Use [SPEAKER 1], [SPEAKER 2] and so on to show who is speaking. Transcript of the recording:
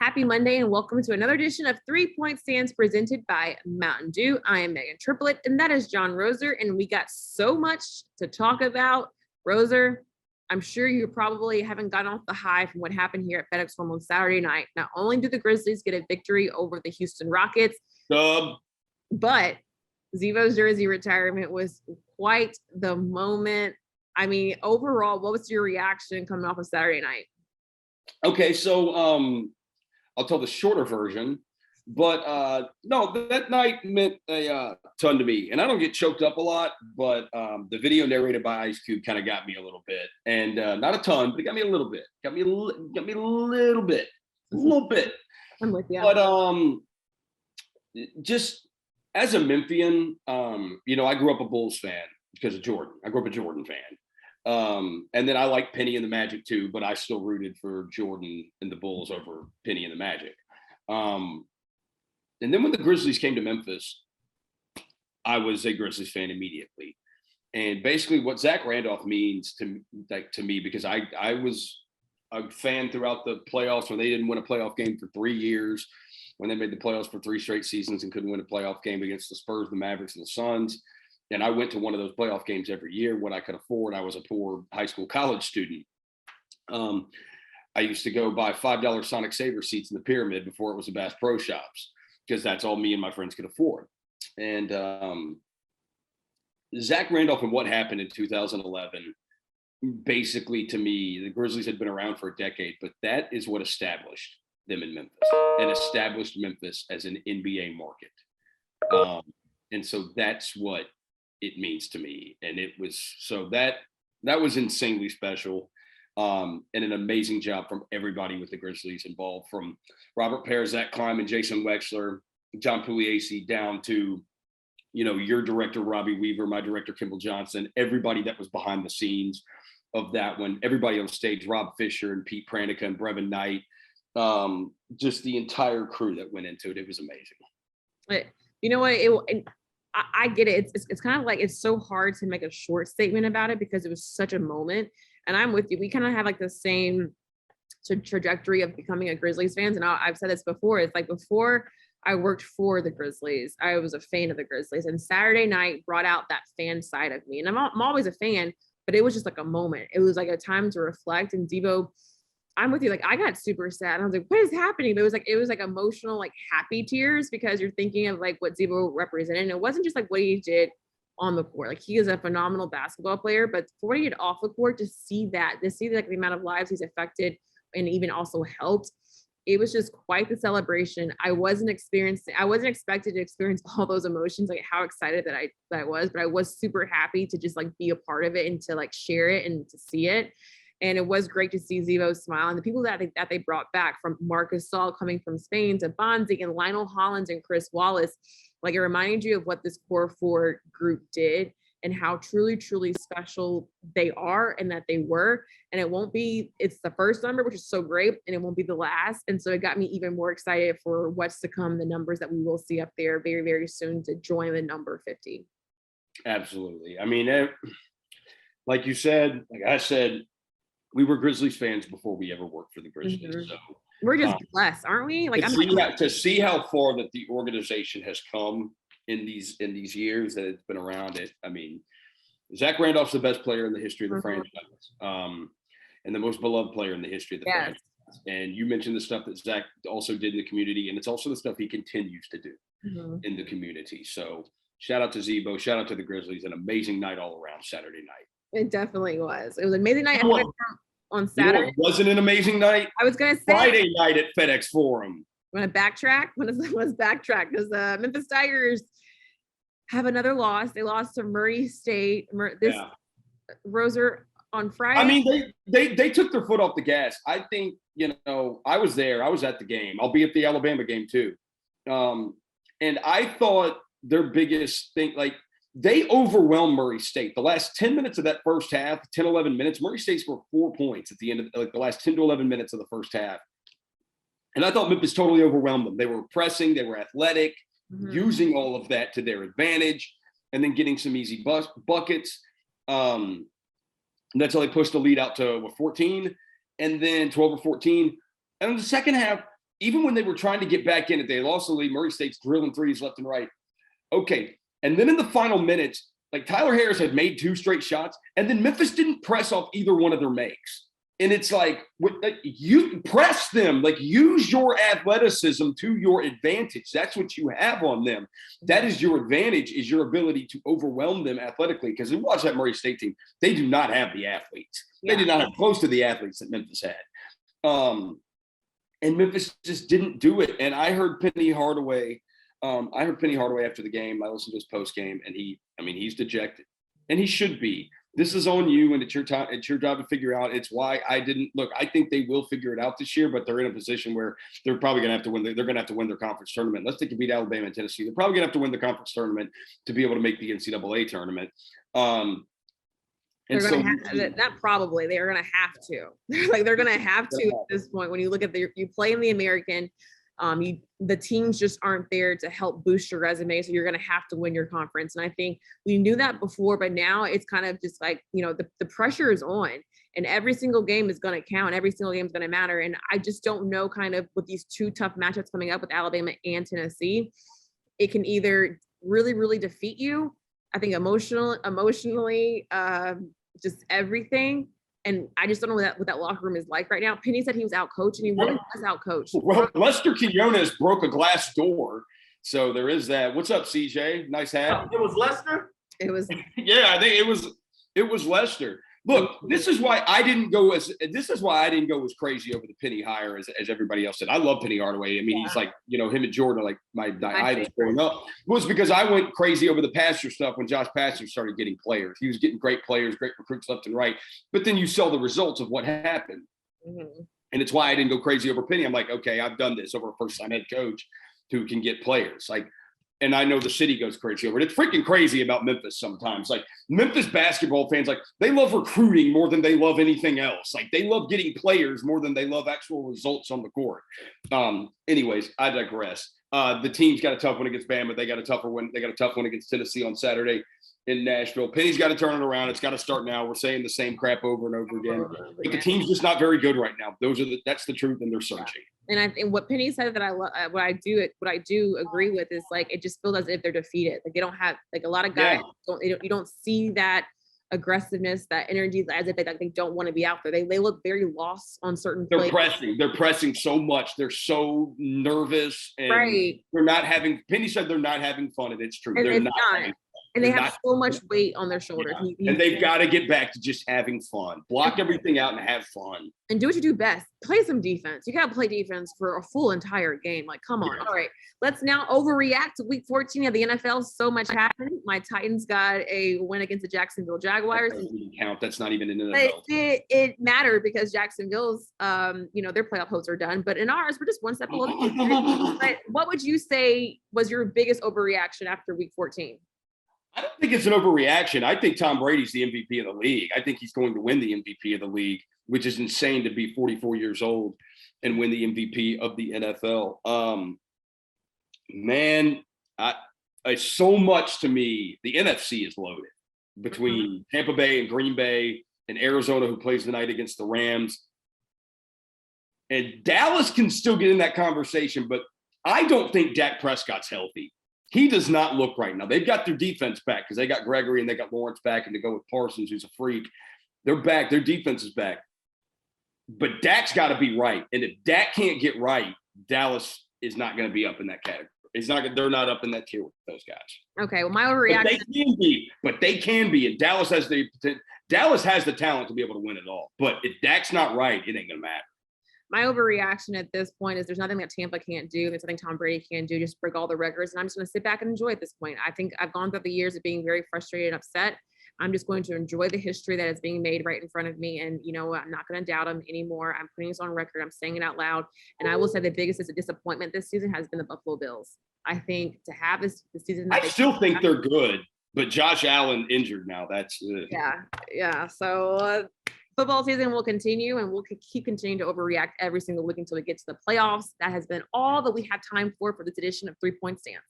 [SPEAKER 1] Happy Monday and welcome to another edition of 3-Point Stands presented by Mountain Dew. I am Meghan Triplett and that is John Roser, and we got so much to talk about. Roser, I'm sure you probably haven't gotten off the high from what happened here at FedEx Forum on Saturday night. Not only did the Grizzlies get a victory over the Houston Rockets, but ZBO Jersey Retirement was quite the moment. I mean, overall, what was your reaction coming off of Saturday night?
[SPEAKER 2] Okay, so I'll tell the shorter version, but no, that night meant a ton to me. And I don't get choked up a lot, but the video narrated by Ice Cube kind of got me a little bit, and not a ton, but it got me a little bit. Got me a little bit.
[SPEAKER 1] I'm with you.
[SPEAKER 2] But just as a Memphian, I grew up a Bulls fan because of Jordan. I grew up a Jordan fan. And then I like Penny and the Magic too, but I still rooted for Jordan and the Bulls over Penny and the Magic. And then when the Grizzlies came to Memphis, I was a Grizzlies fan immediately. And basically what Zach Randolph means to me, because I was a fan throughout the playoffs when they didn't win a playoff game for 3 years, when they made the playoffs for 3 straight seasons and couldn't win a playoff game against the Spurs, the Mavericks, and the Suns. And I went to one of those playoff games every year when I could afford. I was a poor high school, college student. I used to go buy $5 Sonic Saver seats in the Pyramid before it was the Bass Pro Shops, because that's all me and my friends could afford. And Zach Randolph and what happened in 2011, basically to me, the Grizzlies had been around for a decade, but that is what established them in Memphis and established Memphis as an NBA market. And so that's what it means to me. And it was, so that was insanely special. And an amazing job from everybody with the Grizzlies involved, from Robert Pear, Zach Kleiman, Jason Wexler, John Pugliese, down to, your director, Robbie Weaver, my director, Kimball Johnson, everybody that was behind the scenes of that one, everybody on stage, Rob Fisher and Pete Pranica and Brevin Knight, just the entire crew that went into it. It was amazing.
[SPEAKER 1] But you know what? I get it. It's kind of like, it's so hard to make a short statement about it because it was such a moment. And I'm with you. We kind of have like the same trajectory of becoming a Grizzlies fans. And I've said this before. It's like, before I worked for the Grizzlies, I was a fan of the Grizzlies. And Saturday night brought out that fan side of me. And I'm always a fan, but it was just like a moment. It was like a time to reflect. And Debo, I'm with you. Like, I got super sad. I was like, what is happening? But it was like emotional, like happy tears, because you're thinking of like what Zebo represented. And it wasn't just like what he did on the court. Like, he is a phenomenal basketball player, but for what he did off the court, to see like the amount of lives he's affected and even also helped, it was just quite the celebration. I wasn't expected to experience all those emotions, like how excited that I was, but I was super happy to just like be a part of it and to like share it and to see it. And it was great to see Zebo smile, and the people that they brought back, from Marcus Gasol coming from Spain to Bonzi and Lionel Hollins and Chris Wallace. Like, it reminded you of what this core 4 group did and how truly, truly special they are and that they were. And it's the first number, which is so great, and it won't be the last. And so it got me even more excited for what's to come, the numbers that we will see up there very, very soon to join the number 50.
[SPEAKER 2] Absolutely. I mean, like you said, like I said, we were Grizzlies fans before we ever worked for the Grizzlies.
[SPEAKER 1] Mm-hmm.
[SPEAKER 2] So
[SPEAKER 1] we're just blessed, aren't we? Like,
[SPEAKER 2] to see how far that the organization has come in these years that it's been around it. I mean, Zach Randolph's the best player in the history of the franchise, and the most beloved player in the history of the franchise. And you mentioned the stuff that Zach also did in the community, and it's also the stuff he continues to do in the community. So shout out to Zebo, shout out to the Grizzlies. An amazing night all around Saturday night.
[SPEAKER 1] It definitely was. It was an amazing night on Saturday.
[SPEAKER 2] Wasn't an amazing night?
[SPEAKER 1] I was going to say
[SPEAKER 2] Friday night at FedEx Forum.
[SPEAKER 1] Want to backtrack? Let's backtrack, because the Memphis Tigers have another loss. They lost to Murray State. Roser on Friday.
[SPEAKER 2] I mean, they took their foot off the gas. I think, I was there. I was at the game. I'll be at the Alabama game too. And I thought their biggest thing, like, they overwhelmed Murray State. The last 10 minutes of that first half, 10, 11 minutes, Murray State scored 4 points at the end of the last 10 to 11 minutes of the first half. And I thought Memphis totally overwhelmed them. They were pressing, they were athletic, using all of that to their advantage, and then getting some easy buckets. And that's how they pushed the lead out to 14, and then 12 or 14. And in the second half, even when they were trying to get back in it, they lost the lead. Murray State's drilling threes left and right. Okay. And then in the final minutes, like Tyler Harris had made 2 straight shots, and then Memphis didn't press off either one of their makes. And it's like, you press them, like use your athleticism to your advantage. That's what you have on them. That is your advantage, is your ability to overwhelm them athletically. Because you watch that Murray State team, they do not have the athletes. Yeah. They did not have close to the athletes that Memphis had. And Memphis just didn't do it. And I heard Penny Hardaway after the game. I listened to his post game, and he's dejected, and he should be. This is on you, and it's your time. It's your job to figure out. It's why I didn't look. I think they will figure it out this year, but they're in a position where they're probably going to have to win. They're going to have to win their conference tournament. Let's take a beat Alabama and Tennessee. They're probably going to have to win the conference tournament to be able to make the NCAA tournament.
[SPEAKER 1] They're going to have, not probably, they're going to have to. Like they're going to have to at this point. When you look at you play in the American. The teams just aren't there to help boost your resume. So you're going to have to win your conference. And I think we knew that before, but now it's kind of just like, the pressure is on, and every single game is going to count. Every single game is going to matter. And I just don't know kind of with these 2 tough matchups coming up with Alabama and Tennessee, it can either really, really defeat you. I think emotionally, just everything. And I just don't know what that locker room is like right now. Penny said he was out coached, and he really was out coached.
[SPEAKER 2] Well, Lester Quinones broke a glass door. So there is that. What's up, CJ? Nice hat.
[SPEAKER 3] It was Lester?
[SPEAKER 1] It was.
[SPEAKER 2] Yeah, I think it was Lester. Look, this is why I didn't go as crazy over the Penny hire as everybody else did. I love Penny Hardaway. I mean, he's like, him and Jordan are like my idols growing up. It was because I went crazy over the Pastor stuff when Josh Pastner started getting players. He was getting great players, great recruits left and right. But then you saw the results of what happened. Mm-hmm. And it's why I didn't go crazy over Penny. I'm like, okay, I've done this over a first-time head coach who can get players. Like, and I know the city goes crazy over it. It's freaking crazy about Memphis sometimes. Like Memphis basketball fans, like they love recruiting more than they love anything else. Like they love getting players more than they love actual results on the court. Anyways, I digress. The team's got a tough one against Bama. They got a tough one against Tennessee on Saturday in Nashville. Penny's got to turn it around. It's got to start now. We're saying the same crap over and over again. But the team's just not very good right now. That's the truth, and they're searching.
[SPEAKER 1] And what Penny said that I love, what I do agree with is like it just feels as if they're defeated. Like they don't have, like a lot of guys you don't see that aggressiveness, that energy, as if they don't want to be out there. They look very lost on certain plays.
[SPEAKER 2] They're pressing so much. They're so nervous, and they're not having. Penny said they're not having fun, and it's true.
[SPEAKER 1] And
[SPEAKER 2] they're not.
[SPEAKER 1] And they have so much weight on their shoulders.
[SPEAKER 2] Yeah. And they've got to get back to just having fun. Block everything out and have fun.
[SPEAKER 1] And do what you do best. Play some defense. You got to play defense for a full entire game. Like, come on. Yeah. All right. Let's now overreact to week 14 of the NFL. So much happened. My Titans got a win against the Jacksonville Jaguars.
[SPEAKER 2] That doesn't even count. That's not even in the NFL.
[SPEAKER 1] It mattered because Jacksonville's, their playoff hopes are done. But in ours, we're just one step below. But what would you say was your biggest overreaction after week 14?
[SPEAKER 2] I don't think it's an overreaction. I think Tom Brady's the MVP of the league. I think he's going to win the MVP of the league, which is insane to be 44 years old and win the MVP of the NFL. So much to me, the NFC is loaded between Tampa Bay and Green Bay and Arizona, who plays tonight against the Rams. And Dallas can still get in that conversation, but I don't think Dak Prescott's healthy. He does not look right now. They've got their defense back because they got Gregory and they got Lawrence back, and to go with Parsons, who's a freak. They're back. Their defense is back. But Dak's got to be right. And if Dak can't get right, Dallas is not going to be up in that category. They're not up in that tier with those guys.
[SPEAKER 1] Okay, well, my overreaction.
[SPEAKER 2] But they can be. And Dallas has the talent to be able to win it all. But if Dak's not right, it ain't going to matter.
[SPEAKER 1] My overreaction at this point is there's nothing that Tampa can't do. There's nothing Tom Brady can't do. Just break all the records. And I'm just going to sit back and enjoy at this point. I think I've gone through the years of being very frustrated and upset. I'm just going to enjoy the history that is being made right in front of me. And, I'm not going to doubt him anymore. I'm putting this on record. I'm saying it out loud. And I will say the biggest disappointment this season has been the Buffalo Bills. I think to have this season.
[SPEAKER 2] I still think they're good, but Josh Allen injured now. That's
[SPEAKER 1] Yeah. So football season will continue, and we'll keep continuing to overreact every single week until we get to the playoffs. That has been all that we have time for this edition of 3 Point Stance.